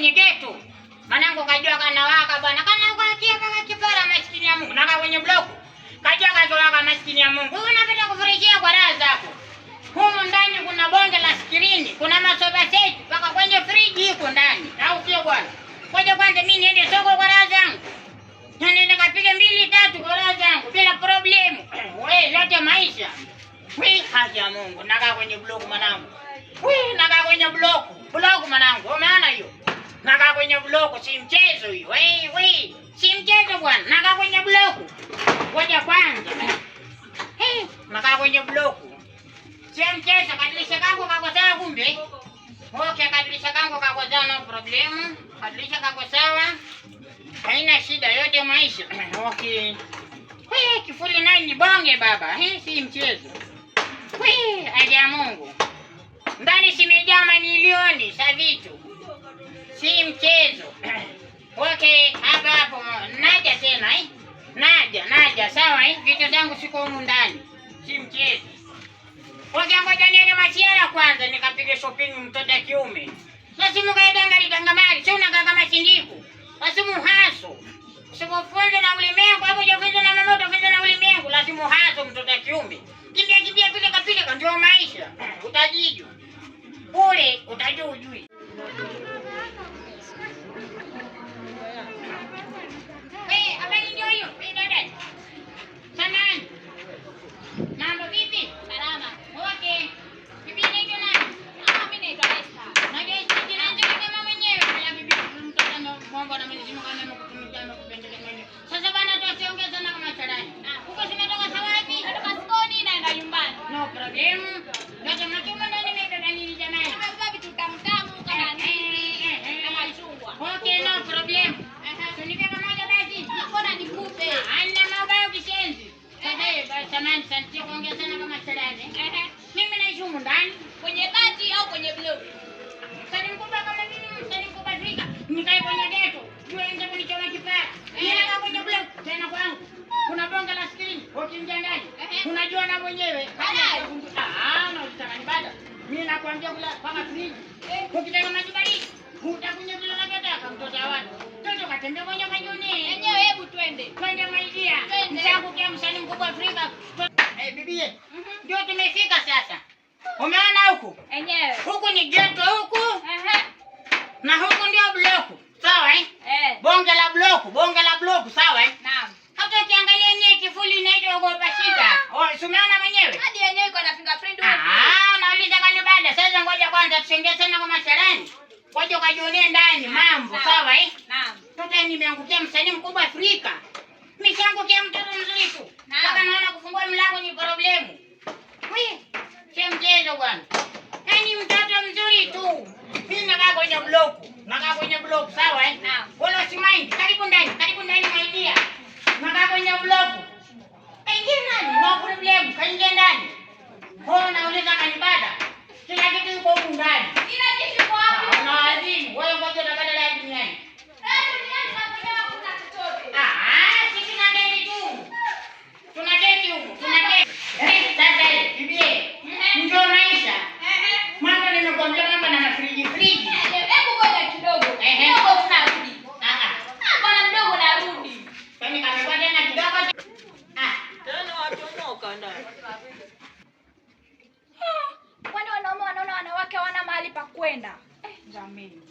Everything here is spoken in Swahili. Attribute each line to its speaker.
Speaker 1: kwenye geto. Mwanangu kajua kanawaka bwana. Kana ukakia mpaka kipara maskini ya Mungu. Naka kwenye bloku. Kajua kawaka maskini ya Mungu. Wewe unapenda kufurahia kwa raha zako. Humu ndani kuna bonge la skrini, kuna masofa set, mpaka kwenye friji iko ndani. Au sio bwana? Ngoja kwanza mimi niende soko kwa raha zangu. Nenda kapige 2 3 kwa raha zangu bila problem. Wewe yote maisha. Wewe haja Mungu, nakaa kwenye bloku mwanangu. Wewe nakaa kwenye bloku. Bloku mwanangu, umeona hiyo? Nakaa kwenye bloku, si mchezo hiyo. Wewe, si mchezo bwana. Nakaa kwenye bloku. Ngoja kwanza. Nakaa kwenye bloku. Si mchezo, kadilisha kangu kako sawa kumbe. Okay, kadilisha kangu kako sawa, no problem. Kadilisha kako sawa. Haina shida, yote maisha. Okay. Wewe kifuli naye ni bonge baba. Si mchezo. Wewe aja Mungu. Ndani simejaa mamilioni za vitu. Si mchezo. Okay, hapo naja tena Naja sawa vitu zangu siko humu ndani. Si mchezo. Ngoja niende Masiara kwanza nikapige shopping mtoto kiume. Lazima kaenda ngamari, sio unaganga mashindiku. Lazima haso. Usipofunza na ulimwengu hapo hujafunza na mama utafunza na ulimwengu, lazima haso mtoto kiume. Kimbia pile ndio maisha. Utajiju. Bure utajua ujui. Habari ndio hiyo. Dada. Samani. Mambo vipi? Salama. Okay. Bibi naitwa nani? Mimi naitwa Esther. Naitwa Esther jina nzuri kama mwenyewe. Bila bibi mtoto na Mungu na Mwenyezi Mungu amekutumikia na kupendelea mwenyewe. Sasa bana tusiongeze sana kama charani. Huko zimetoka sawapi? Natoka sokoni naenda nyumbani. No problem. Ndio mnachoma ndani nimetoka nini jamani? Kama vitu tamu kama nini? Kama chungwa. Okay, no problem. Tunike pamoja basi. Mbona nikupe? Haina mabaya kishenzi. Samahani sana, sio kuongea sana kama charani. Mimi naishi humu ndani kwenye bati au kwenye block. Msanii mkubwa kama mimi, msanii mkubwa Afrika. Nikae kwenye geto, tuanze kunichoma kipara. Nenda kwenye block tena kwangu. Kuna bonga la screen, ukiingia ndani. Unajua na mwenyewe. Na utakani bada. Mimi nakwambia kula kama friji. Ukitaka maji baridi, utakunywa vile unavyotaka mtoto wa watu. Toto katembea kwenye majuni. Yenyewe hebu twende. Twende maidia. Msangu kia msanii mkubwa Afrika. Bibie. Ndio tumefika sasa. Umeona huku? Yenyewe. Huku ni ghetto huku. Na huku ndio bloku. Sawa Bonge la bloku, sawa Naam. Hata ukiangalia yenyewe kifuli inaitwa ogopa shida. Umeona mwenyewe? Hadi yenyewe iko na fingerprint huko. Nauliza kani baada. Sasa ngoja kwanza tusongee sana kama charani. Ngoja ukajionee ndani mambo, sawa Naam. Sasa nimeangukia msanii mkubwa Afrika. Mishangukia mtoto mzuri tu. Kama naona kufungua mlango ni problemu. Wewe, si mchezo bwana. Yaani mtoto mzuri tu. Mimi nakaa kwenye bloku, sawa Naam. Wala usimaindi, karibu ndani my dear. Nakaa kwenye bloku. Ingia ndani, no problem, kaingia ndani. Nauliza kanibada. Kila kitu yuko huko ndani. Kila kitu yuko wapi? Unaadhibu, wewe ngoja utakata la duniani. Duniani nakuja kuna chochote. Sisi na deni tu. Tuna deni huko, sasa bibie. Ndio maisha. Mambo nimekwambia mambo na mafriji. Hebu ngoja kidogo. Kidogo tunarudi. Bwana mdogo narudi. Kwani kamekuwa tena kidogo?
Speaker 2: Tena watonoka ndani.
Speaker 3: Kwani wanaume wanaona wanawake hawana mahali pa kwenda? Jamani.